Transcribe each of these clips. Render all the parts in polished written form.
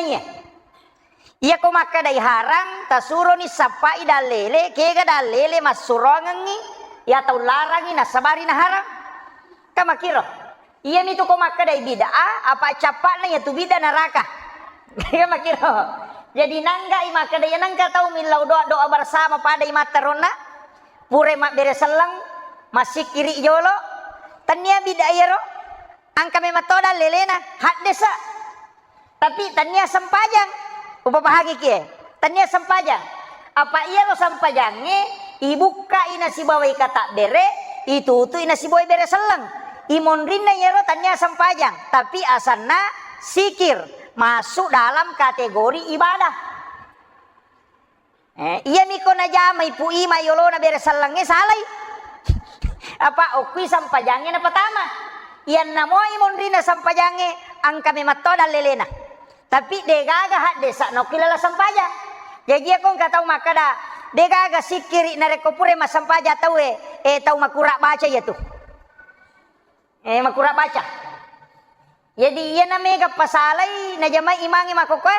nanya. Iya ko makadai harang tasuro ni sapai dalele kega dalele masurongangi ya tau larangi na sabari na harang. Kamakiro. Iya mito ko makadai bid'ah apa capak na ya tu bid'ah neraka. Kamakiro. Jadi nangga imakadai nangga tau milau doa bersama pada imatarona pure mak bereselang masih kiri jolo tania bid'ah yero angka mematoda lelena hak desa tapi tania sempajang upa bahagi kie tania sempajang apa iya lo sampajange ibuka ina si bawai kata bere itu ina si bawai bere selang imon rinna yero tania sempajang tapi asana sikir masuk dalam kategori ibadah. Iya miko na jama ipu ima yolo na bere salangnya salay. Apa okui sampajangnya na pertama. Iyan na mo imon rin na sampajangnya ang kami matoda lelena. Tapi degaga hat desa no kilala sampajang. Jadi akong kataw makada degaga sikiri na rekopure masampaja tau tau makura baca ya tu. Makura baca. Jadi iya na mega pasalay na jamay imangi makokwe.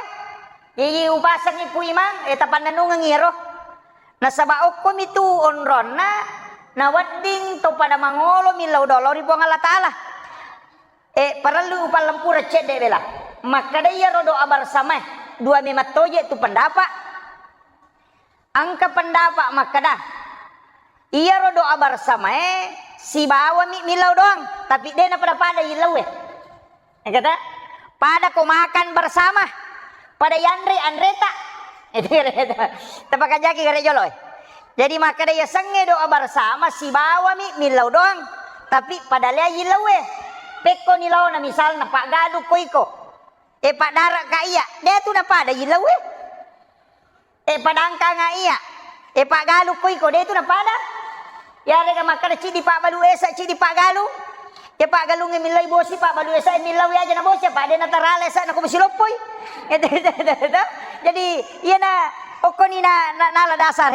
Jadi upasang ipu imang tapan nanungang iro. Nasabaok ko mitu onron na wadding to pada mangolo milaw dolori po ngala taala. Paralu upalampura cede bela. Makada iya rodo abar sama dua mematoje tu pendapat. Angka pendapat makada. Iya rodo abar sama si bawa milaw doang tapi dia na pada ilaw kata pada ko makan bersama pada Yandre Andreta itu tepak jaki gare jolo. Jadi maka dia senge doa bersama si bawa milau doang tapi pada lea yilau peko nilau na misal na pak gadu koiko pak darak ka iya dia tu na pada yilau pada angka nga iya pak galu koiko dia tu na pada ya rega maka cidi pak balu esa cidi pak galu ya pak galungi milai bosi pak balu esa milau ya aja na bosi pak dia na tarale sa na kumisilopoy. Jadi iya na okoni na nala dasar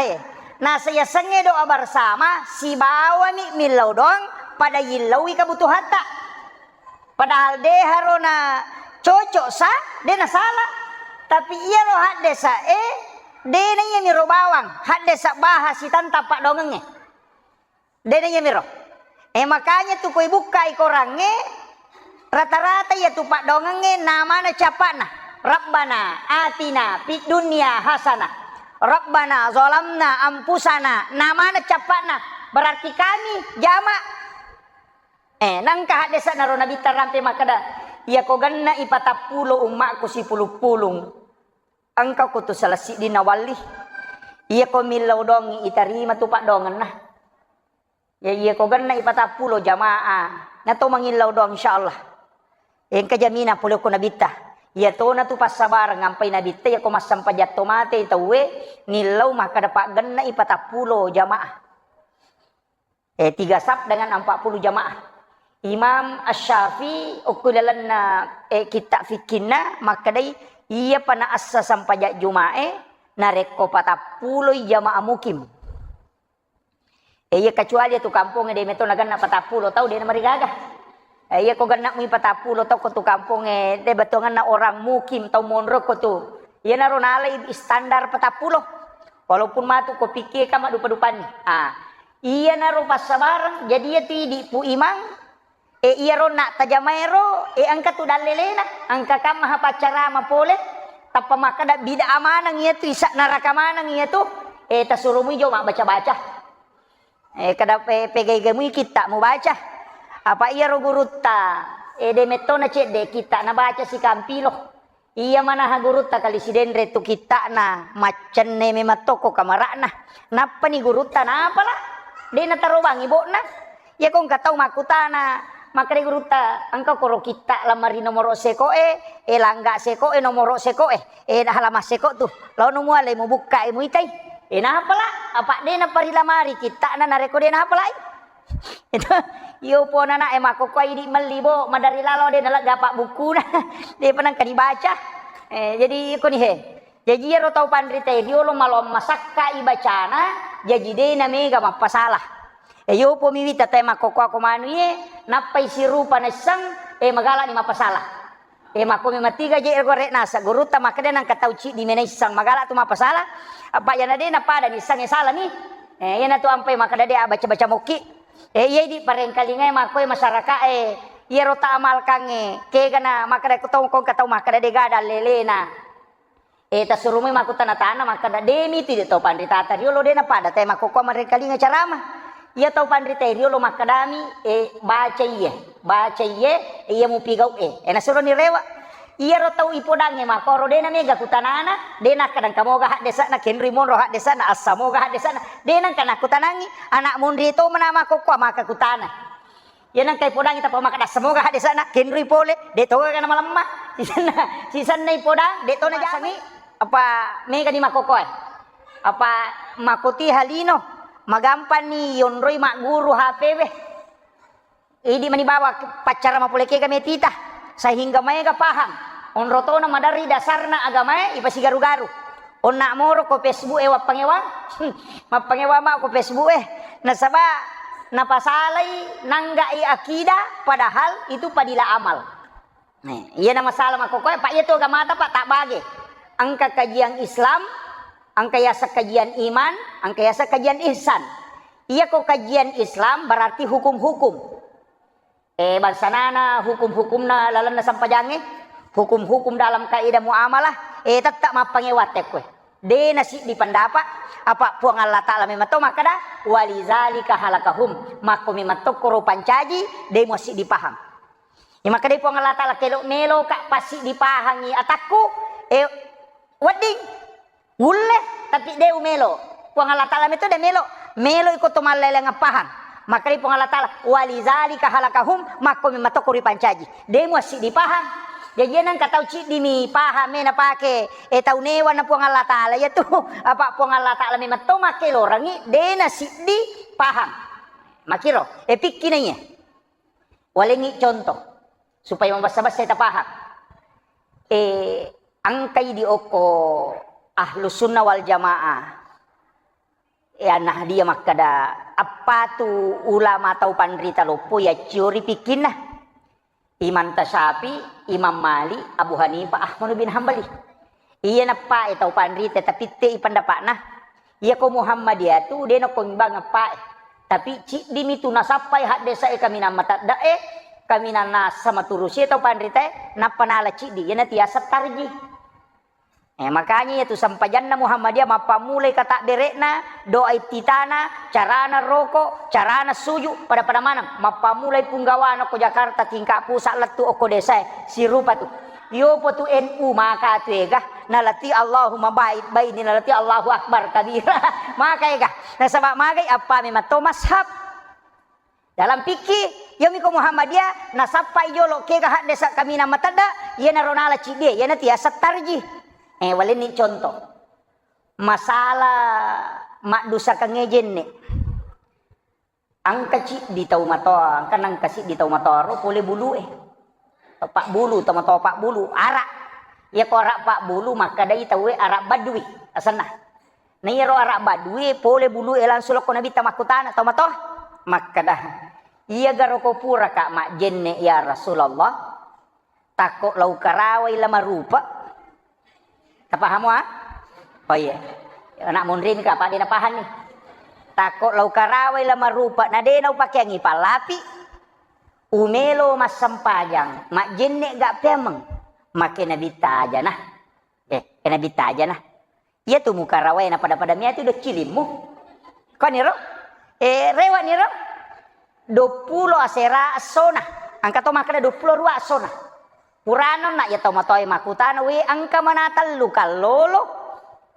nah saya senge doa bersama si bawa milau doang pada yilawi kebutuhan tak padahal de harona cocok sa de na salah tapi iya lo hak desa de na iya miro bawang hak desa bahas si tanta pak dongenge de na iya miro makanya tuh koi buka ikorange rata-rata ya tuh pak dongenge namanya capana Rabbana atina fid dunya hasanah Rabbana zolamna ampusana namanya capana berarti kami jama nangka desa naro nabi tarampe makada ya ko ganna ipatapulo umakku si pulung-pulung angka ko tu salasi dinawali iya ko milau dong itarima tu pak dongan nah ya iya ko ganna ipatapulo jamaah nato mangilaw dong insyaallah kajamina pulo ko nabita ya to na tu pas sabar ngampai nabita ya ko masampa jatto mate tawe nilaw maka dapat ganna ipatapulo jamaah 3 sab dengan 40 jamaah Imam Asy-Syafi'i ukulalan na kita fikina maka dai iya pana assa sampai jumae nareko patapulo jamaah mukim iya kecuali tu kampung de meto nagan na patapulo tau de na marigagah iya ko ganak mi patapulo tau ko tu kampung de betongan na orang mukim tau monro ko tu iya na ronalay standar patapulo walaupun matu ko pikir kama dupa-dupan iya na ro pasabarang jadi ya ti pu imang iya ro nak tajamaero angka tu dalelena angka kam maha pacara mapole tapa maka da bida amanang iya tu isak neraka manang iya tu tasurumu jo mak baca-baca kada pegay-gamu kita mau baca apa iya ro gurutta de metona cede kita na baca si kampilo iya mana ha gurutta kali si dendre tu kita na macan ne mematoko kamarana napa ni gurutta na apa lah de na tarobang ibo na ya kong katau makutana makre gurutta angka koro kita lamari nomor seko langga seko nomor seko dah lama seko tu law no muale mo buka mo itay na pala apa de na pari lamari kita na nareko de na pala itu yo po na makokoy di malibo madari lalo de nalaga pak buku na de panang kadibaca jadi ko ni jadi ro tau pandrite dio lo malom masakka ibacana jadi de na mega mapasalah yo po miwita tay makoko ako manu napai si rupa na sang magala ni mapasalah Mako mematiga je gore nasa guruta makade nang katau ci di menai sang magala tu mapasalah apa yana de na pada ni sang salah ni yana tu ampai makade de baca-baca moki ye di parengkalingai mako masyarakat ye rota amal kange ke kana makade kutong kong katau makade de gada lelena ta surumai mako tanah-tanah makade de mi ti de to pandita tari lo de na pada te mako ko marengkalingai carama ia tau pandita rio lo makadami baca iya mu pigau na suruh ni rewa iya ro tau ipodange mako ro dena mega kutanana dena kadang kamoga hak desa na kenri mon ro hak desa na asamoga hak desa na dena kana kutanangi anak mundri to menama ko kwa maka kutana ya nang kai podangi ta pamaka asamoga hak desa na kenri pole de to kana malamma sisan na ipodang de to na jasami apa mega ni mako ko apa makoti halino magampan ni yonroi mak guru HPW idi mani bawa pacara mapuleke kami tita sehingga mereka paham on rotona madari dasarna agama ipasi garu-garu on nak moro ko Facebook wa pangewa mapangewa ma ko Facebook nasaba napasalai nanggai akidah padahal itu padila amal iya na masalah makoko pak itu agama pak tak bagi angka kajian Islam angka yasa kajian iman, angka yasa kajian ihsan. Iya kok kajian Islam berarti hukum-hukum. Balsanana hukum-hukumna lalan na sampajange, hukum-hukum dalam kaidah muamalah, tetap mapangewate kwe. De nasi di pendapat apa puang Allah Ta'ala memato makada walizalika halakahum mako memato koro pancaji de masih dipaham. Ya maka de puang Allah Ta'ala kelok melo kak pasti dipahangi ataku wading Wulle tapi deu melo. Puang Allah Ta'ala itu de melo ikut to malele ngapahan. Maka di puang Allah Ta'ala walizalika halakahum mako mimatokuri pancaji. De masih dipaham. Jadi nang katau ci di mi paham na pake tau newa na puang Allah Ta'ala ya tu apa puang Allah Ta'ala mimato make lorangi de na si di paham. Makiro pikinanya. Walengi contoh supaya membasa-basa kita paham. Angkai di oko Ahlus Sunnah wal Jamaah nah dia makada apa tu ulama atau pandrita lopo ya ciori pikin nah Imam Tasyafi, Imam Malik, Abu Hanifah, Ahmad bin Hambali iya napa atau pandrita tapi te pendapat nah iya ko Muhammadiyah tu dia no bang apa tapi cik dimi tu nasapai hak desa kami nama tak dae kami nana sama turusi atau pandrita napa nala cik dia nanti asap tarji makanya itu sampajanna Muhammadiyah mapa mulai kata berekna doa ititana carana rokok carana suju pada mana mapa mulai punggawana ko Jakarta tingkat pusat letu oko desa si rupa tu yo potu NU maka tu nalati Allahumma baini nalati Allahu akbar kabira maka nah sebab magai apa memang to mashab dalam fikih yo miko Muhammadiyah nasapa yo lo ke hak desa kami nama tada ye naronala cide ye na tiasa tarji wala ni contoh masalah mak dosa kangejen ni ang kecil di tau mator kan ang kasih di tau mator boleh bulu pak bulu tau mator pak bulu arak ya ko arak pak bulu maka dai tau arak badui asana na iro arak badui boleh bulu langsung ko nabi tamakutana tau mator maka dah iya garo ko pura kak mak jenne ya Rasulullah takok lau karawai lama rupa tak paham oh iya anak mundrin ka pa di napahan ni takok lau karawai lama rupa na de nau pakai ngi palapi umelo mas sampajang mak jenne gak pemeng make nabita aja nah nabita aja nah iya tu muka rawai na pada mia tu udah cilimu kau niro rewa niro 20 asera asona angka to makada 20 rua asona Puranon nak ya tau matoy makutana we angka manatal luka lolo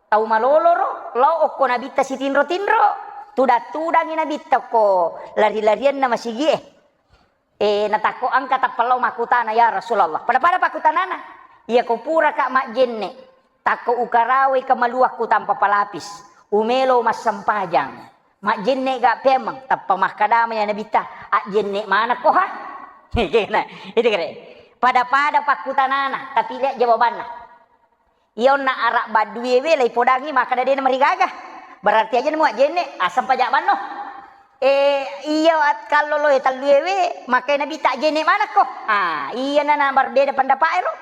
tau malolo ro lo okko nabita si tinro tudang nabita ko lari-larian na masigi natako angka tapalo makutana ya Rasulullah pada pakutanana iya ko pura ka mak jenne tako ukarawe kamaluak ku tanpa palapis umelo mas sampajang mak jenne ga pemang tappa makadama ya nabita jenne mana ko ha kena itu kere pada pakutanana tapi lihat jawabannya iyon na arak badui we lai podangi maka dade na marigagah berarti aja nemu jenne asam pajak bano Iya at kalau lo taluewe makai nabi tak jene mana ko. Iya na berbeda pendapat ero.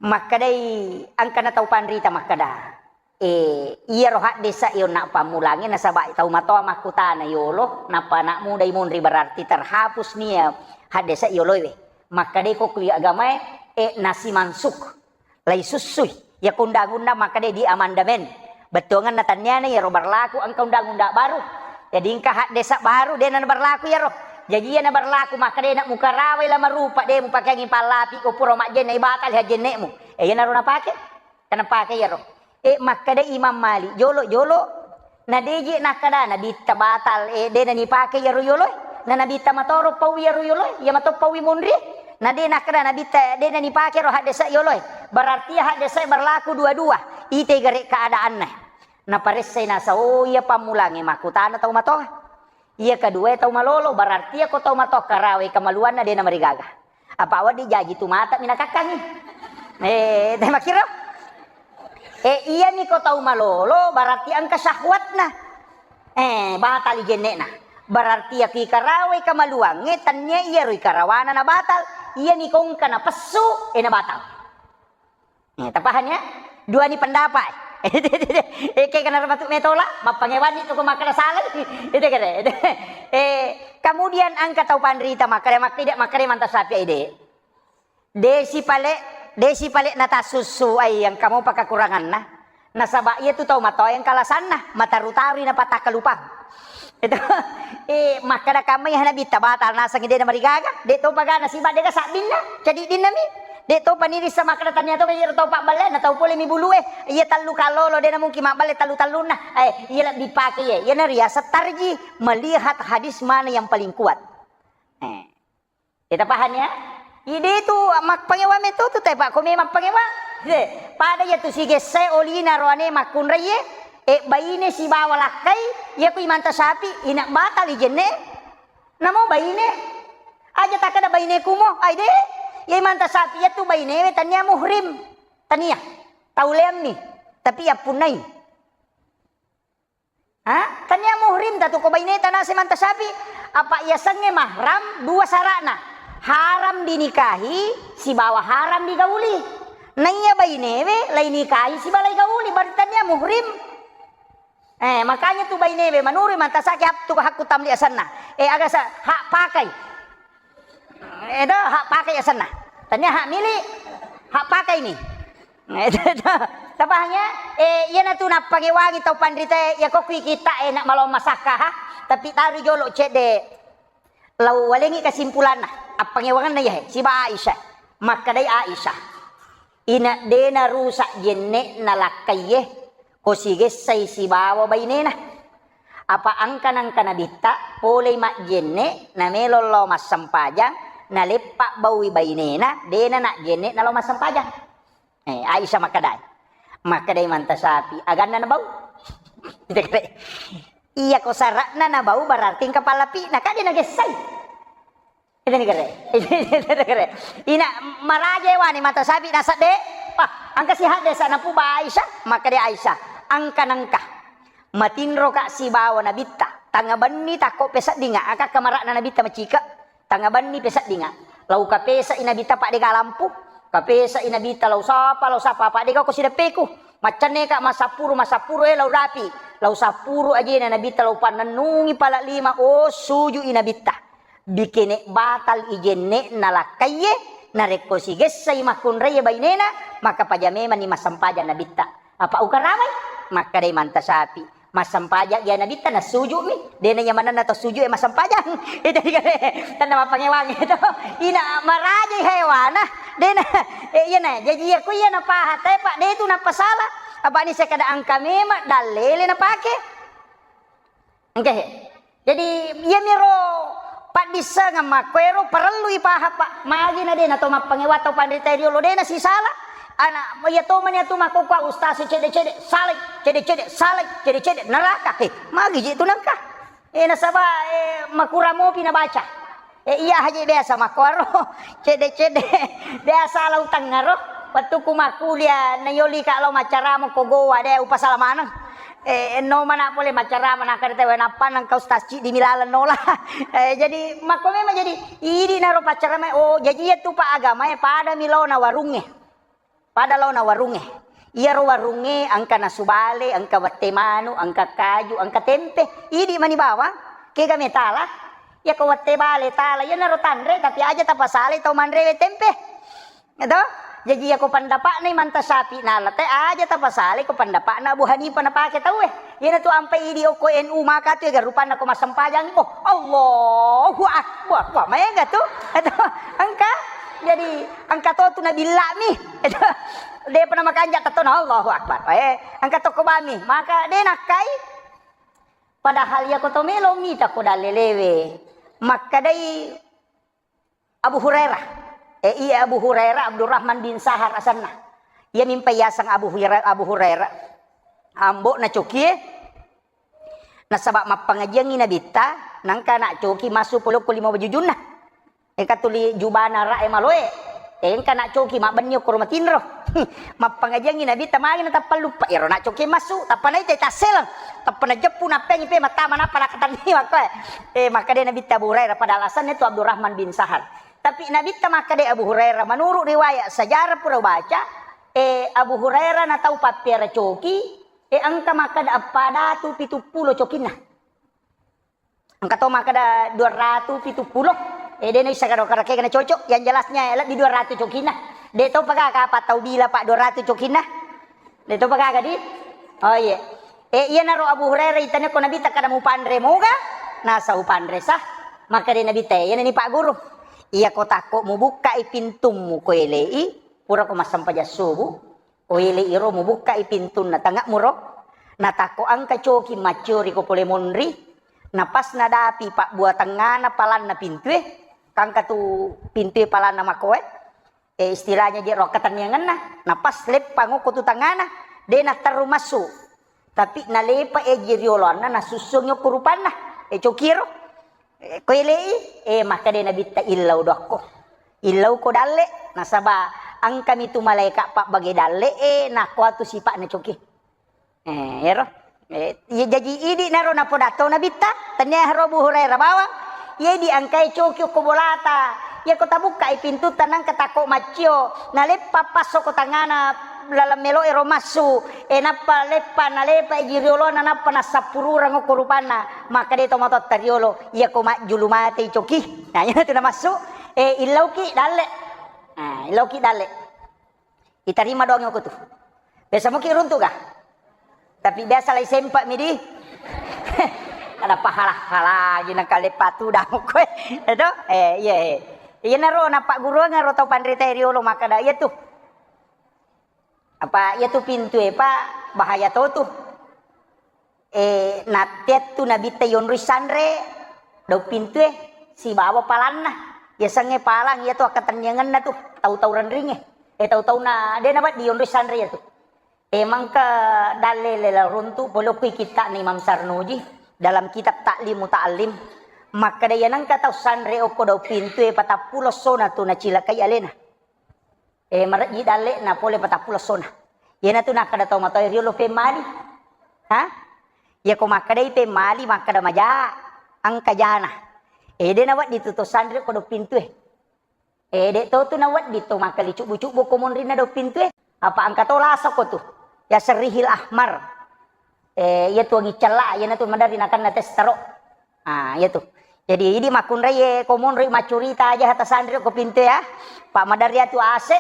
Maka dai angka na tau panrita makada. Iya rohat desa iyo nak pamulangi na sabay tau matoa makutana yolo na panak mo day monri berarti terhapus niya hadesa iyo lowe. Maka dai ko kuya agama nasi mansuk lay susuy ya kundang-undang maka dai di amandamen. Betongan natanya na ya ro berlaku ang undang-undang baru. Jadi ingkah hak desa baru dia na berlaku ya roh. Jadi ia na berlaku maka dia nak muka rawai lah marupa dia mu pakai ngipalapi ko puro mak jene batal ha jene mu. Ia na ro na pakai. Kana pakai ya roh. Maka dia Imam Malik jolo na deje nakada na bita batal dia na ni pakai ya ro yolo. Na nabita matoro pawi ya ro yolo. Ya mato pawi munri. Na dia nakada na bita dia na ni pakai roh hak desa yolo. Berarti hak desa berlaku dua-dua. Ite gare keadaan na. Na paresay nasa iya pamulangi makutana tau matoha. Iya kedua tau malolo berarti ako tau matoha karawe kamaluan na din na marigaga. Apa awad di jaji tumata minakakangi. Tayo makiro. Iya ni ko tau malolo berarti ang kasahwat na. Batal ijene na. Berarti aki karawe kamaluan tanya iya roy karawana na batal. Iya ni kong kana pesu na batal. Tapahan ya. Dua ni pendapat. Kayak kena batuk metola, mapangewan itu ko makana salah. Itu kere. Kemudian angka tau panrita makare tidak makare manta sapi ide. Desi pale nata susu ay yang kamu pakai kurangan nah. Nasaba iya tu tau matoy yang kalasan nah, matarutari na pataka lupa. Itu makada kami hanabita batal nasang ide na marigaga. De to pagana si badega sabin na, jadi din nami. Dek to paniri sama kedatanya to kaya to pak balen atau boleh mi bulu iya talu kalolo dia mungkin mak balik talu na iya dipakai ya naria setarji melihat hadis mana yang paling kuat kita paham ya ide itu mak pangewa meto tu pak kome mak pangewa pada ya tu sige se olina roane makun raye bayine si bawa lakai ya ku imanta sapi inak batal ijenne namo bayine aja tak ada bayine kumo aide ya manta sapi ya tu bayine tanya muhrim tania taulem ni tapi ya punai tanya muhrim tatu ko bayine tanah si manta sapi apa ia sange mahram dua sarana haram dinikahi si bawa haram digauli nanya bayine lain nikahi si balai gauli baru tanya muhrim makanya tu bayine manuri manta sapi hak tu hak kutam di asana agak hak pakai hak pakai asana tanya hak milik hak pakai ini tapahnya iya na tu na pangiwangi tau pandrita ya kok kita nak malam masakah tapi taru jolo cede lau walengi kesimpulan nah apa pangiwangan na ya si ba Aisyah maka dai Aisyah ina dena rusak jenne na lakaye ko sige say si bawa bayne na apa angkan nabita polay mak jenne na melolo mas sampajang na lepak bawi bainena dena nak jene na lo masampaja Aisyah makadai manta sapi agan na bau iya ko sarak na bau berarti kepala pi na kadi na gesay itu ni kere ina maraje wani manta sapi na sade angka si hade sa na pu ba Aisyah makadai Aisyah angka nangka matinro ka si bawa na bitta tangaban ni tako pesak dinga aka kamarak na nabita macika tangaban ni pesak dinga lau kapesa inabita pak dega lampu kapesa inabita lau sapa pak dega ko sidapeku macan neka masapuru lau rapi lau sapuru aja ina nabita lau pananungi pala lima suju inabita bikene batal ijenne nalakaye nareko sigesay makun raya bainena maka pajame mani masampaja nabita apa ukaramay maka day manta sapi masampaja ya nabita na suju mi dena mana na to suju masampajang itu tanda mapangewangi itu ina maraja hewana dena iya na jadi aku iya na pahat pak de itu na pasala apa ni saya kada angka mema dalele na pake okay. Jadi iya miro pak disa ngamakwero perlu ipaha pak magi na dena to mapangewa to pandita diolo dena si salah anak ya to man ya to makokwa ustaz cede salek cede neraka magi je tu nangka nasaba makuramo pinabaca iya haji biasa makwaro cede biasa lautang ngaro patu kumakulia na yoli kalau macara mo kogowa de upasalamana no mana boleh macara mana kada tahu apa nang kau stasi di milalan nola. Jadi mako memang jadi ini naro pacara oh jadi itu pak agama pada milau na warunge. Pada lau na warunge. Iya ro warunge angka nasubale, angka watemanu, angka kaju, angka tempe. Ini mani bawa ke kami tala. Ya ko watte bale tala ya naro tandre tapi aja tapasale tau mandre tempe. Gitu? Jadi aku pandapak nih manta sapi nalate aja tapasale ko pandapak na Abu Hanifah na pake tau Yan tu ampai idi ko NU maka tu ga rupan ako masampajang oh Allahu akbar. Wah maya ga tu? Ito angka jadi angka to tu na bilami. Ito de pa na makanja tato na Allahu akbar. Angka to ko bami maka de nakai padahal ya ko to melo mita ko dalelewe. Maka dai Abu Hurairah iya Abu Hurairah Abdurrahman bin Sahar asanna. Ia mimpi yasang Abu Hurairah. Ambo na coki nasabak mapangajian nabita nangka nak coki masuk 15 bajujun na. Katuli jubana ra maloe. Engka nak coki mak banyo ko matinro. Mapangajian nabita magi na tapal lupa iro nak coki masuk tapanay tay taselang. Tapanay jepu na pengi pe mata mana para katani maka. Maka dia nabita Abu Hurairah pada alasan itu Abdurrahman bin Sahar. Tapi nabita maka dia Abu Hurairah menurut riwayat sejarah pura baca Abu Hurairah na tahu papira coki angka maka da pada tu 70 cokina. Angka to maka da 270. Dia ni sagaro karake kena cocok yang jelasnya lebih 200 cokina. Dia tahu pakai apa tahu bila pak 200 cokina. Dia tahu pakai di. Oh iya. Iya naro Abu Hurairah itanya ko nabi tak kada mu pandre moga. Nasa upandre sah. Maka dia nabi teh ini pak guru. Iya ko tako mu buka ipintummu ko elei pura ko masampaja subuh. O elei iro mu buka ipintun na tangak muro. Na tako angka coki macuri ko pole monri. Na pas na dapi pak buat tengana palan na pintu kangka tu pintu palan na makoe. Istilahnya dia rokatan yang ngena. Na pas lepa ngoko tu tengana de na taru masuk. Tapi na lepa jiriolana na susungyo kurupana. Cokiro. Ko elei maka de na bitta illau dokko. Illau ko dalle nasaba ang kami tu malaika pak bagi dalle na kuatu sipak na coki. Yero. Jadi ini naro na podato na bitta tanya Abu Hurairah bawang. Ye di angkai coki ko bolata. Ya ko tabuka pintu tanang katako macio. Na lepa pasok ko tangana dalam melo ero masu napa lepa na lepa jiriolo na napa na sapurura ngo kurupana maka de tomato tariolo iya ko mak julumate coki nah yana tu na masu ilauki dalle ilauki dalle itarima doang ko tu biasa mo kiruntu ka tapi biasa lai sempak midi ada pahala gina kale patu dah ko edo iya naro na pak guru ngaro tau pandri tariolo maka da iya tu apa ya tu pintu pak bahaya tuh natet tu nabita yon risandre do pintu si bawa palanna ya sange palang ya tu akatanyangan na tu tahu-tahu rendringe tahu-tahu na de nabat di yon risandre ya tu emang ke dalile la runtu bolo kui kita ni Imam Sarnuji dalam kitab Ta'lim Muta'allim maka daya nang kata sandre o ko do pintu patapulo sona tu na cilakai alena maraji dale na pole patapula sona. Yana tu nak kada tau matay riolo pe mali. Ha? Ya ko makadai pe mali makada maja ang kajana. De nawat dito to sandre ko do pintu de to tu nawat dito makali cubu-cubu ko monrina do pintu apa ang katolasa ko tu. Ya serihil ahmar. Ya tu ngi cela yana tu madari nakan na testaro. Ya tu. Jadi ini makun raya komon raya macurita aja hata sandri ko pintu ya. Pak Madaria tu ase.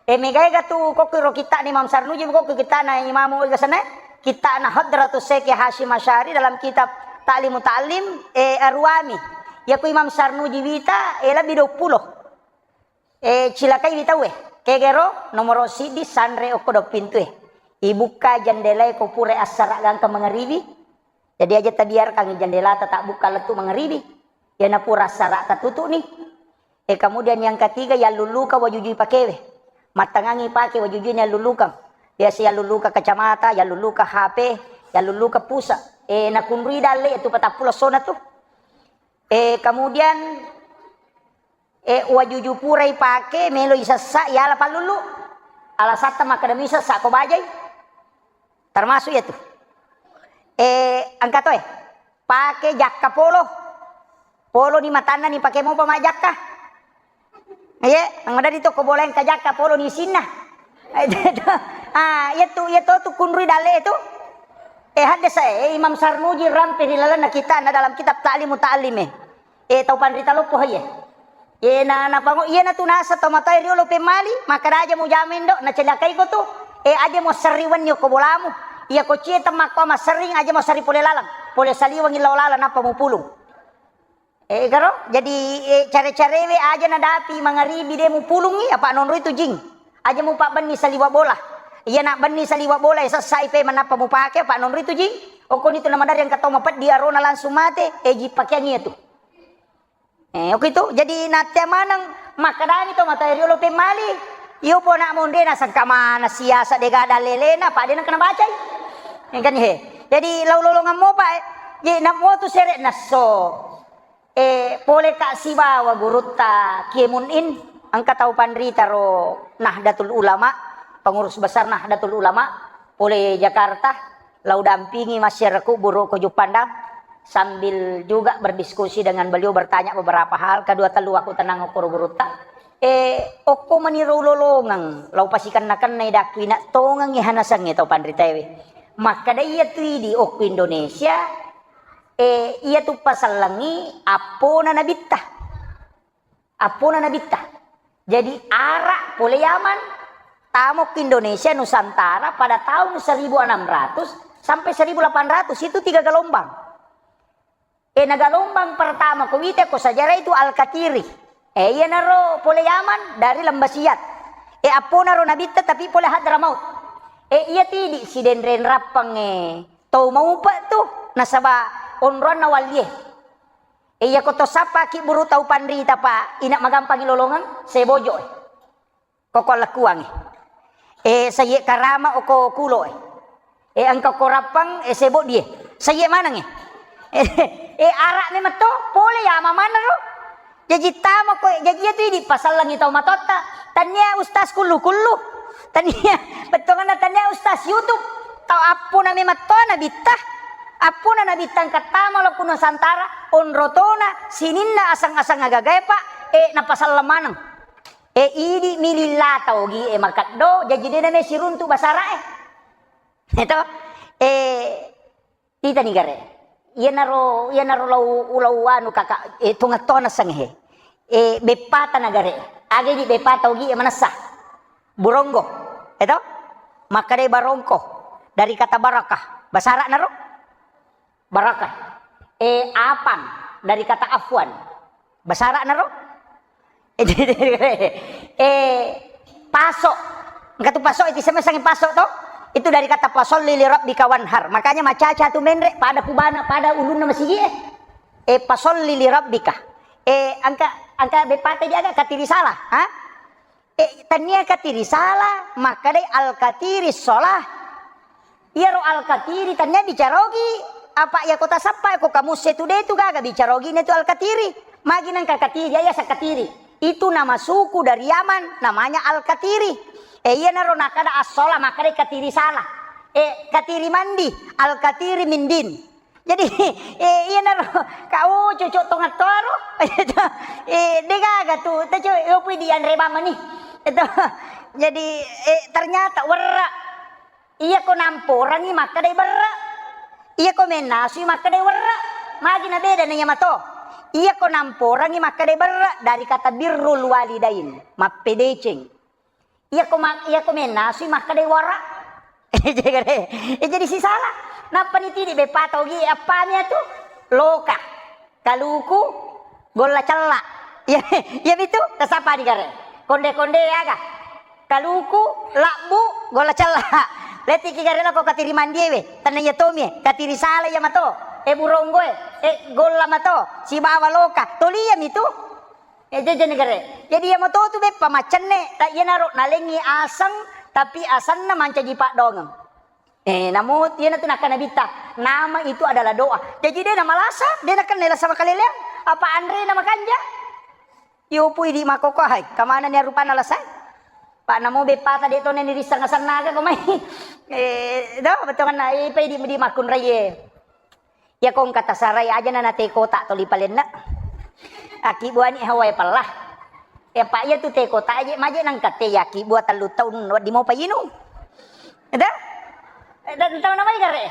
Megaya tu kokiro kita ni Imam Sarnuji kokiro kita na imamu sana kita na Hadratus Syekh Hashim Asy'ari dalam kitab Ta'lim Muta'allim Arwami. Ya ku Imam Sarnuji vita lebih 20. Cilakai vita kegero nomor sidi sandre okodo pintu ibuka jendela ko pure asara gangka mengeribi. Jadi aja tabiarkan jendela tak buka letu mengeribi. Ya na pura asara tatutu nih. Kemudian yang ketiga ya luluka wajuju pakewe. Matangangi pakai wajujunya luluka. Biasa ya luluka kacamata, ya luluka HP, ya luluka pusa. Nakunri dale itu patapula sona tuh. Kemudian wajuju purai pakai melo isasa ya la palulu. Alasata makadami isasa ko bajai. Termasuk ya tuh. Angka to pakai jakka polo ni matana ni pakai mau pama jakka ang ada di toko boleh ka jakka polo ni sinna itu tu kunrui dale itu hadde saya Imam Sarmuji rampe hilalana kita na dalam kitab ta'limu ta'lim tau pandrita lopo ya na pango na tunasa to matay riolo pe mali maka aja mo jamin do na celakai ko tu aja mo sariwan yo ko bolamu iya ko cieta makwa masering aja mo sari pole lalang pole saliwang ilawlala na pamupulong garo jadi care-carewe aja na dapi mangaribi de mo pulungi apa nonro itu jing aja mo pa bani saliwa bola iya nak bani saliwa bola sa saipe manapa mo pake pak nonro itu jing o ko nito na madar yang katong mapat dia rona langsung mate ji pakyan itu oke itu jadi natya manang makadani to matay riolo pe mali iyo po na monde na sangka mana siasa de gada lelena pak de na kena baca kan jadi laulolongan mo pa na mo tu seret naso pole ka sibawa guruta kiemunin ang katau pandrita ro Nahdlatul Ulama pengurus besar Nahdlatul Ulama pole Jakarta lau dampingi masyarakat buru ko Jupandang sambil juga berdiskusi dengan beliau bertanya beberapa hal kedua telu aku tenang ukur guruta oko maniru lolongang lau pasikan nakan na idakwina tongang ihanasang ito pandritewe maka da iya tu di oko Indonesia iya tu pasal langi apo na nabitta jadi arak pole Yaman tamok Indonesia Nusantara pada tahun 1600 sampai 1800 itu 3 gelombang nagalombang pertama kumite ko sejarah itu Al-Katiri iya naro pole Yaman dari Lembasiat apo naro nabitta tapi pole Hadramaut iya tidi si denren rapang tau mau pa tu nasaba onron na walye iya ko to sapa ki buru tau pandrita pa ina magampang ilolongan sebojo koko lakuang saye karama o ko kulo ang ko rapang sebo die saye manang arak ni mato pole ya mana ro jadi tama ko jadi itu di pasal lang itaw matota tanya ustaz kullu tanya betul na tanya ustaz YouTube tau apo na mato na bitah apo na nabitang katama lo kuno santara onrotona sininna asang-asang agagay pa napasal lamanang idi milila tau gi makaddo jadi na siruntu basara ito tita ni gare iya naro ulaw anu kakak tungatona sanghe bepata nagare age di bepata ugi manasa burongo ito makade barongko dari kata barakah basara naro barakah apan dari kata afwan basara naro pasok ngatu pasok itu sama sange pasok to itu dari kata pasol lili rabbika wanhar makanya macaca tu menre pada kubana pada ulun nama sigi pasol lili rabbika angka bepate dia agak katiri salah tania katiri salah maka dai al katiri solah iya ro al katiri tania bicarogi apa ya kota sapa ko kamu setu de tu gaga bicarogi ne tu al katiri maginan ka katiri ya sakatiri itu nama suku dari Yaman namanya al katiri iya naro nakada asola makade katiri salah katiri mandi al katiri mindin jadi iya naro kau cucuk tongat toro degaga tu tacu yopi di anreba mani itu jadi ternyata werra iya ko namporangi makade berra iya ko menasu makade werra magi na beda na mato iya ko namporangi makade berra dari kata birrul walidain mapedeceng iya ko menasu makade wara jadi si salah napa ni tidi bepata ugi apanya tu loka kaluku gola cella ya itu tasapa di gare konde aga kaluku lakbu gola cella leti ki gare ko katiri mandiewe tananya tomie katiri salah ya mato burongo gola mato si bawa loka toliam itu jadi ya mato tu bepa macenne tak ya naro nalengi asang tapi asan na manca jipak dongeng namun dia na tunakan nabita nama itu adalah doa jadi dia nama lasa dia nakan nela sama kalelean apa Andre nama kanja iupui di makoko hai kamana ni rupa nalasai Pak namo bepata dito na nirisa nga sanaga kumay. Do betul kan ipay di makun raye. Ya kong katasaray aja na nate kota toli palen na. Aki buani haway pala. Pak ya tu te kota aja maje nang kate yaki buat 3 tahun di mau payino. Ada? Dan tahu namanya gare.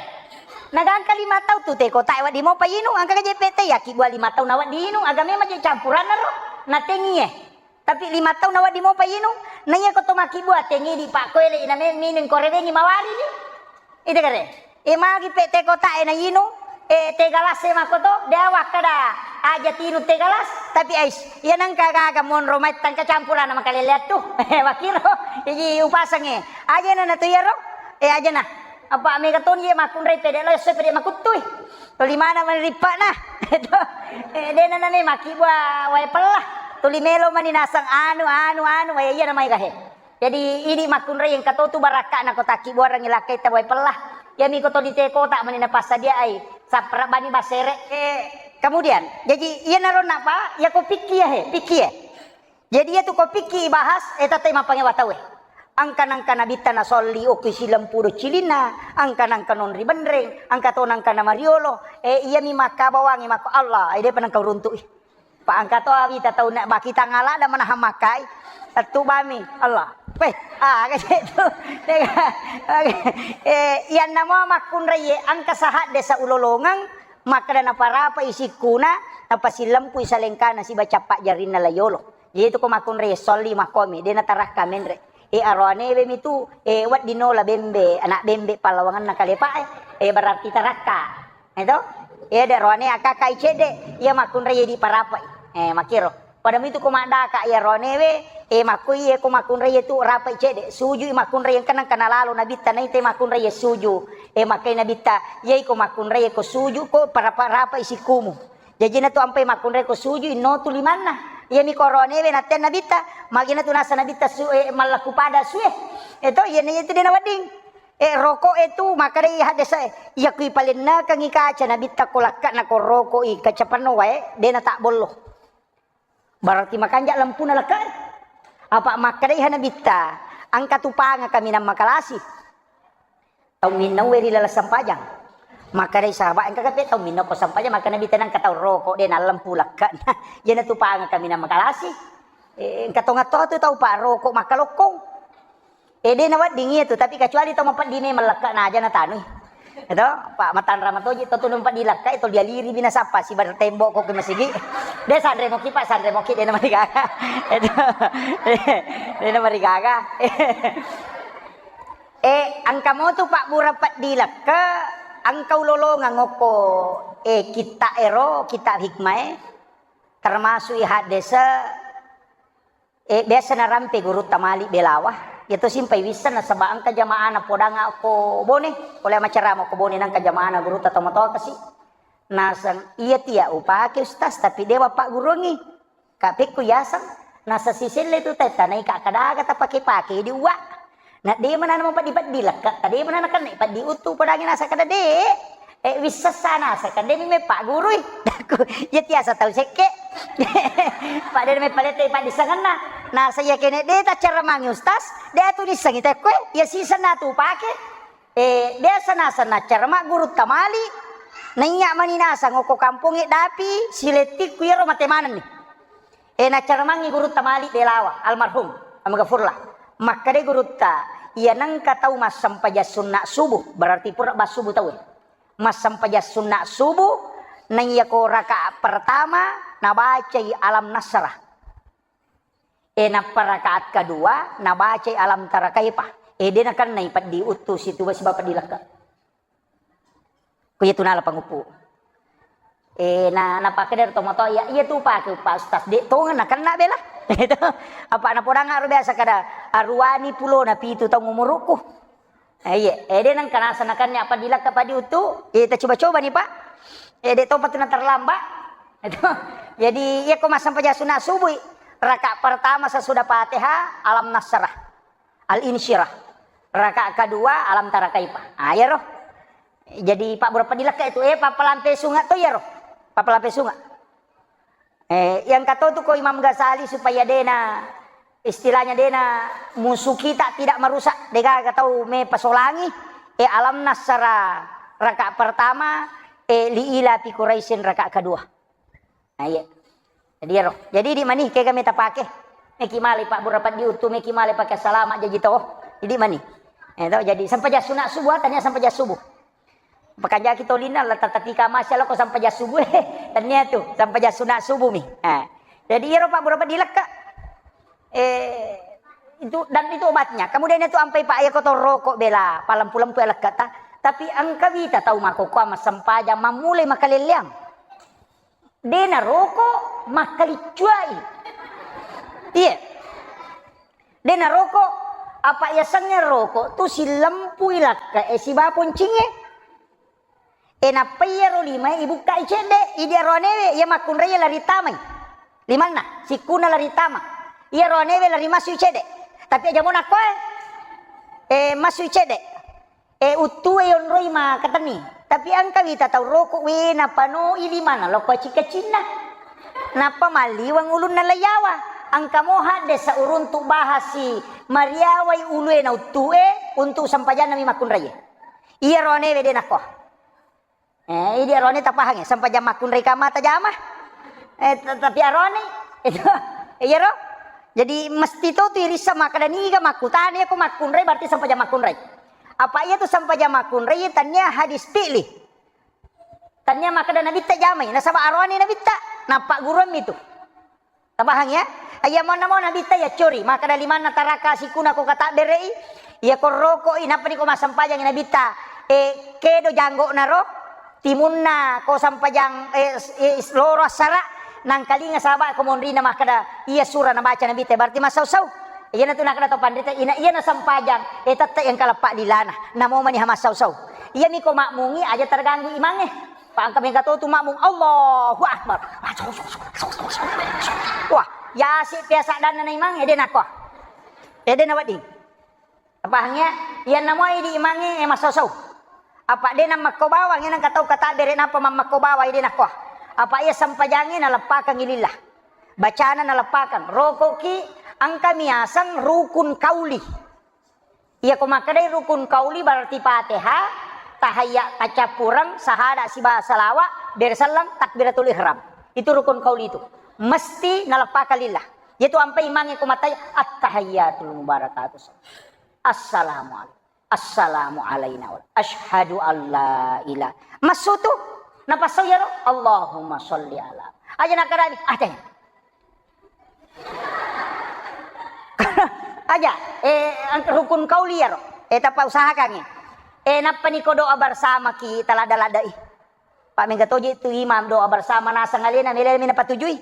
Nagang 5 tahun tu te kota di mau payino angka kaje PT yaki buat 5 tahun awat di inu agame maje campuran na ro. Natengi tapi 5 tahun awak di mau payino nanya ko to maki buat tengi di pak koele ina minin koredengi mawari ni ide kare magi PT kota ina yino tegalas makoto dewa kada aja tinu tegalas tapi ais ya nang kaga mon romai tangka campuran nama kali lihat tuh wakiro iji upasange aja na tu yaro aja na apa me katon ye makun rei pede lo se pede makutui to limana menripa nah itu dena na ne maki bua wai pelah tuli melo maninasang anu waya iya namanya gahe. Jadi ini makun rei yang kato tu baraka na kotaki buarang ilakai tabay pelah. Ya mi koto di te kota manina pasa dia ai. Sapra bani basere kemudian jadi iya naron apa? Ya ko piki ya he, piki ya. Jadi ya tu ko piki bahas eta tema pangewatawe. Angkan nabita na solli o kisilam puro cilina, angkan non ribendreng, angkaton na mariolo. Iya mi makabawangi mako Allah, ide panang kau runtuh. Pak angkat awi tahu nak baki tangala dan mana hamakai satu bami Allah kayak itu yang nama makun reye angka sahat desa ulolongang maka dan apa isi kuna apa silam ku isalengkana si baca pak jarina layolo jadi itu ko makun reye soli makomi dia natarah kamendre arwane bem itu wat dinola bembe anak bembe palawangan nakalepa berarti taraka itu ada rwane akakai cede ya makun reye di parapai makiro pada itu komanda kak ya ronewe makui ko makun reye tu rapai cede suju makun reye kanang kanalalo nabita na ite makun reye suju makai nabita ye ko makun reye ko suju ko para rapai sikumu jadi na tu ampai makun reye ko suju no tu limana ye mi koronewe na ten nabita magina tu nasa nabita su malaku pada suwe itu ye ne itu dina wading rokok itu makare hadesa ya kui palinna kang ikaca nabita ko lakka na ko rokok i kacapano wae dena tak bollo berarti makanja lampu na lakay apa makadai hanabita ang katupanga kami ng makalasi tau minaw weri lala sampajang makadai sahabat ang kakape tau minaw ko sampajang makanabita ng kataw roko din lampu lakay yan natupanga kami ng makalasi katongato to tau pa roko makalokong din nawat dingi itu tapi kecuali tau mapat dini malaka na aja na tanoy itu Pak Matan Ramatoji itu tunung Pak dilaka itu dia liri binasapa si bar tembok kok masigi dia sandre moki Pak sandre moki dia nama digaga itu dia nama digaga angka mo tu Pak burapat dilaka angkau lolongan ngoko kita kita hikmah termasuk hadesa biasa na rampe guru tamali belawah itu simpai bisa na sabang ka jamaah na podanga ko bone oleh macaramo ko bone nang ka jamaah na guru tatama to kasi nasang iya tia upake ustaz tapi dewa pak gurungi kapik ku yasang nasa sisil itu teta nai ka kadaga ta pake di uwa na de mana mo padipat dilak ka de mana kan ipat di utu padagi nasa kada de bisa sana sa kada mi pak gurui ya tia sa tau seke pak de me palete pak disangana nah saya kene deta cara mangi ustaz dia tu disangita kue ya sisa na tu pake dia sana cara mak guru tamali nanya maninasa ngoko kampung dapi siletik ku yaro matemanan nih na cara mangi guru tamali belawa almarhum amagafurlah maka de guru ta ia nang katau mas sampaja sunna subuh berarti pura bas subuh tahu mas sampaja sunna subuh nanya ko rakaat pertama nabaca alam nasrah na rakaat kedua nabaca alam tarakaipah dia kan naipat diutus itu basi bapak dilaka kuya tunala pangupu na napake der tomato ya iya tu pake pak ustaz de to na kan na bela itu apa na podang aro biasa kada arwani pulo na pitu tong umuruku iya dia nang kana sanakannya apa dilaka pa diutu kita coba-coba nih pak de topat na terlambat itu jadi ya ko masam pajasuna subuh rakaat pertama sesudah Fatihah alam nasrah al-insyirah rakaat kedua alam tarakaipah ya roh jadi pak berapa dilaka itu papa lampe sunga tuh ya roh papa lampe sunga yang kata tuh ko Imam Ghazali supaya dena istilahnya dena musuh kita tidak merusak dega tahu me pasolangi alam nasara rakaat pertama liila fi quraisin rakaat kedua. Nah iya. Jadi di mani kayak kami tak pakai meki mali pak burapat diutu meki mali pakai selamat jadi toh. Jadi mani. Jadi sampai jas sunat subuh tanya sampai jas subuh. Pekerja kita lina lah tatika masalah kok sampai jas subuh tanya tuh sampai jas sunat subuh mi. Jadi ya pak burapat dilekak itu dan itu obatnya. Kemudian itu sampai pak ayah kotor rokok bela palam pulang elak kata. Tapi angka kita tahu mako ko mas sampaja mamulai makaliliang. Dena rokok makalicuai. Iya. Dena rokok apa yasangnya rokok tu si lampu ilaka si bapon cinge. Napayaro lima ibu kai cede idia ronewe ya makun raya lari tamai. Limana si kuna lari tama. Iya ronewe lari masuk cede. Tapi aja mau nakoe. Masuk cede. Utu yon roi ma katani. Tapi angka kita tahu rokok we napa no ili mana lo cika cina. Napa maliwang ulun na layawa. Angka moha desa urun tu bahasi mariawai ulue na utue untuk sampajan nami makun raya. Iya ronewe de nakoh. Iya rone tapahang ya sampajan makun raya kamata jamah. Tapi arone itu iya ro. Jadi mesti tahu tu irisa makadani ga makutani aku makun raya berarti sampajan makun raya. Apa ia tu sampajan makun raya tanya hadis pilih. Tanya makadana nabi tak jamai nasaba arone nabi tak nampak gurum itu. Tapahang ya? Ayah mana nabi tak ya curi maka dari mana taraka sikuna ko kata berei ya ko rokok inapa ni ko masampajang nabi tak kedo janggo naro timunna ko sampajang loro sara nang kalinga sahabat ko mondrina makada iya surah na baca nabi teh berarti masau-sau iya na tu nakada to pandita iya na sampajang tatta yang kalapak dilana namo mani hamasau-sau iya mi ko makmungi aja terganggu imange pak kami kata tu makmung Allahu akbar wah ya si biasa dan na imange den ako den awadi apahnya iya namo di imange masau-sau apa den makko bawang yang katau kata bere napa makko bawa den ako apa ia sampajangin nalapakan ilillah bacaan nalapakan rokoki angka miasang rukun kauli ia kumakadai rukun kauli berarti fatihah tahayya kacapurang sahada sibah salawa bersalam takbiratul ihram itu rukun kauli itu mesti nalapakan lillah yaitu ampai imangi kumatai at-tahayyatul mubarakatus assalamu alaina wa asyhadu alla ilaha masutu napasau ya ro Allahumma sholli ala aja nakarani ada aja rukun kauli ya ro tapa usahakan napa ni ko doa bersama kita lada-ladai Pak Mega toje itu imam doa bersama nasa ngalina nilai mina patujui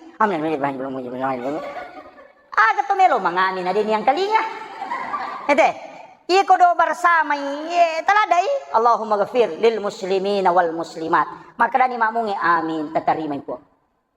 to melo mangani na din yang kalinga iko doa bersama taladai Allahumma ghafir lil muslimina wal muslimat maka dani makmungi amin tatarima ko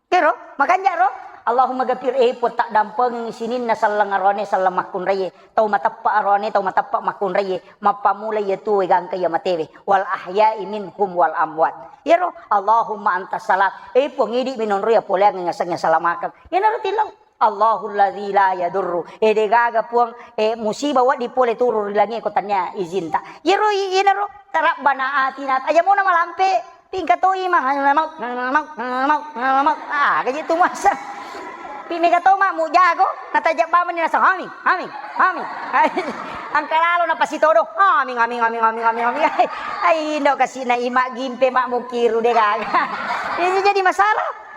kero makanya ro Allahumma ghafir po tak dampeng sinin na sallang arone sallam makun raye tau matappa arone tau matappa makun raye mapamulay tu gang kaya matewe wal ahya'i minhum wal amwat yero Allahumma antas salat po ngidi minon roya pole ang ngasang salamakan ro tilaw Allahul ladzi la yadurru gaga puang musibah wa di pole turur langi ko tanya izin ta yero inaro tarap bana atina aja mo na malampe tingkat to imang kayak gitu masa pini kato ma mu jago natajak ba man ni nasa haming ang kalalo na pasitodo haming ay indo kasi na ima gimpe mak mo kiru de gaga ini jadi masalah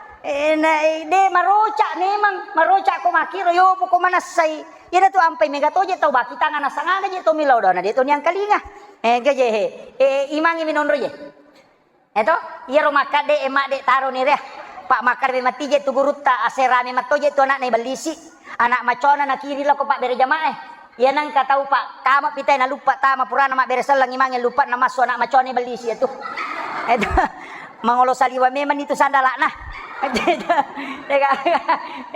de maroca memang maroca ko makiro yo ko manasay ina tu ampay megatoje tau ba kita nga nasanga je to milaw do na dito niyang kalinga gaje imangi minonro je eto yero makade emak de taro ni reh pak makar be matije tu gurutta aserane matoje tu anak na balisi anak macona na kiri lo ko pak bere jamaah ya nang katau pak kama pitay na lupa tama purana mak bere salang imangi lupa na maso anak macone balisi eto eto mangolo saliwa memang itu sandala nah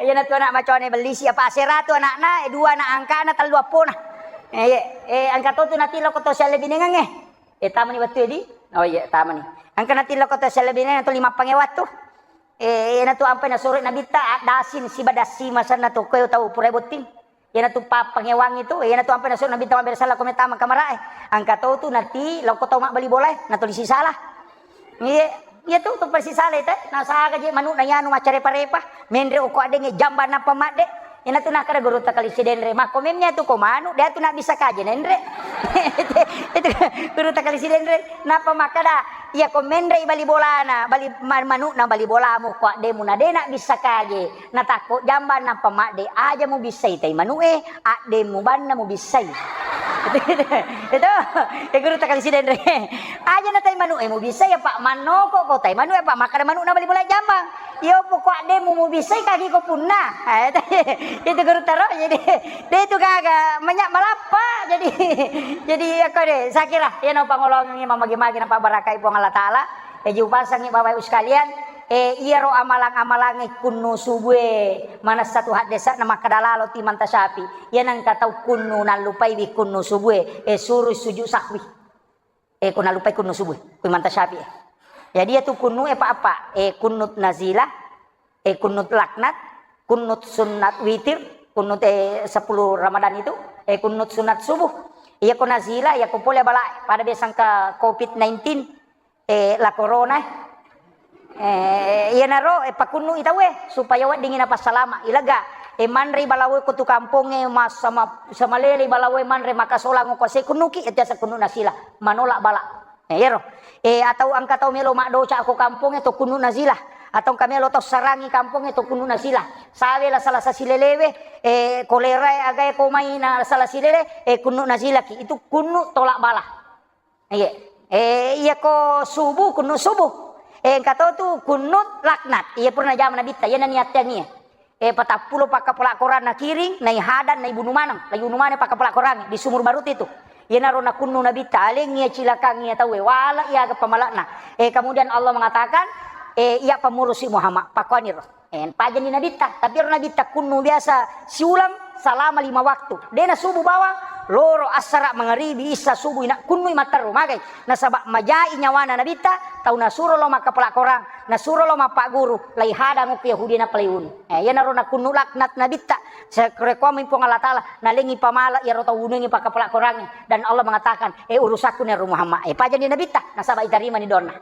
yan na to na macone balisi apa aserato anak na dua na angka na talwa po na angka to natilo ko to sa lebinengang tama ni watu di oh iya tama ni angka natilo ko to sa lebinengang to 5 pangewat to na to ampay na suri na bita dasin si badasi masan na to kayo tau purebutin Yan na tu pangewang itu, yan na tu ampe nasun nabi tama bersala komentama kamara angka tu nanti loko tau mak bali bola na tu lisi salah. Iya tu persi salah itu, nasa aga je manu na yanu macare parepa, mendre uko ade nge jamba na pamade. Yan na tu nakara guru takali si denre mak komemnya tu ko manu dia tu nak bisa kaje nendre. Itu guru takali si denre napa makada iya ko mendre bali bola na bali manu na bali bola mo ko ade mo na de nak bisa kaje na tako jamba na pamade aja mo bisay tay manu ade mo ban na mo bisay. Itu guru takali si denre aja na tay manu mo bisay ya pak mano ko tay manu ya pak makada manu na bali bola jambang yo po ko ade mo bisay kagi ko punna. Itu guru taro jadi dia itu kagak banyak malapa jadi aku deh saya kira ya no pangolong ini mamagi-magi na pabarakai po Allah taala jupasang Bapak Ibu sekalian iya ro amalang-amalang kunno subwe mana satu hak desa nama kadalalo timan tasapi yan ang kataw kunno nalupay wi kunno subwe suruh suju sakwi kun nalupay kunno subwe timan tasapi jadi itu kunno apa kunnut nazilah kunnut laknat kunnut sunnat witir kunnut 10 Ramadan itu kunnut sunat subuh iya ko nazila iya ko pole bala pada besang ka COVID-19 la corona iya naro pakunnu itawe supaya wa dingin apa salama ilaga manre balawe ko tu kampung mas sama lele balawe manre makasola ngo ko se kunuki eta sa kunnu nazila manolak bala yero atau angka tau melo mak doca ko kampung to kunnu nazila atau kami lo tau sarangi kampung itu kuno nasila sawe la salah sasilelewe kolera agay ko may na salah silele kuno nasila ki itu kuno tolak bala iya ko subuh kuno subuh kato tu kuno laknat iya pernah zaman nabita yan niatnya niya patapulo pakapala koran na kiring na ihadan na ibunuh manang pakapala koran di sumur barut itu yan naro na kuno nabita aling niya cilakang niya tawe wala iya pamalakna kemudian Allah mengatakan iya pemurusi Muhammad pakonir pajan di nabita tapi nabita kunu biasa siulang selama 5 waktu dena subuh bawang loro asara mangaribi isa subuh ina kunu mataru magay nasaba majai nyawana nabita tau nasuro lo makapala korang nasuro lo mapak guru lai hadang upi Yahudi na paliun yan naro na kunu laknat nabita sa rekomin po Allah taala nalingi pamala iya ro tau unungi pakapala korang dan Allah mengatakan urusaku ni Muhammad pajan di nabita nasaba itarima ni donna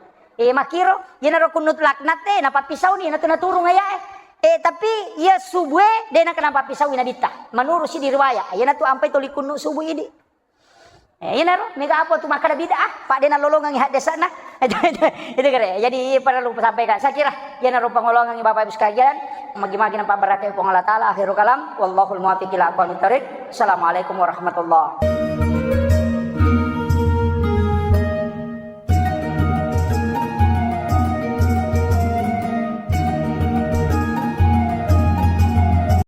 makiro yan naro kunut laknat napapisaw ni naturong aya tapi ya subwe de na kenapa pisaw inabita manuru si dirwaya yan na tu ampay tuli kunu subwe ini yan naro mega apa tu makada bida pak de na lolongang ihat desa na itu kare jadi perlu sampaikan saya kira yan naro pangolongang Bapak Ibu sekalian magi-magi nampak barakai po Allah taala akhirul kalam wallahul muwaffiq ila aqwamit thoriq assalamualaikum warahmatullahi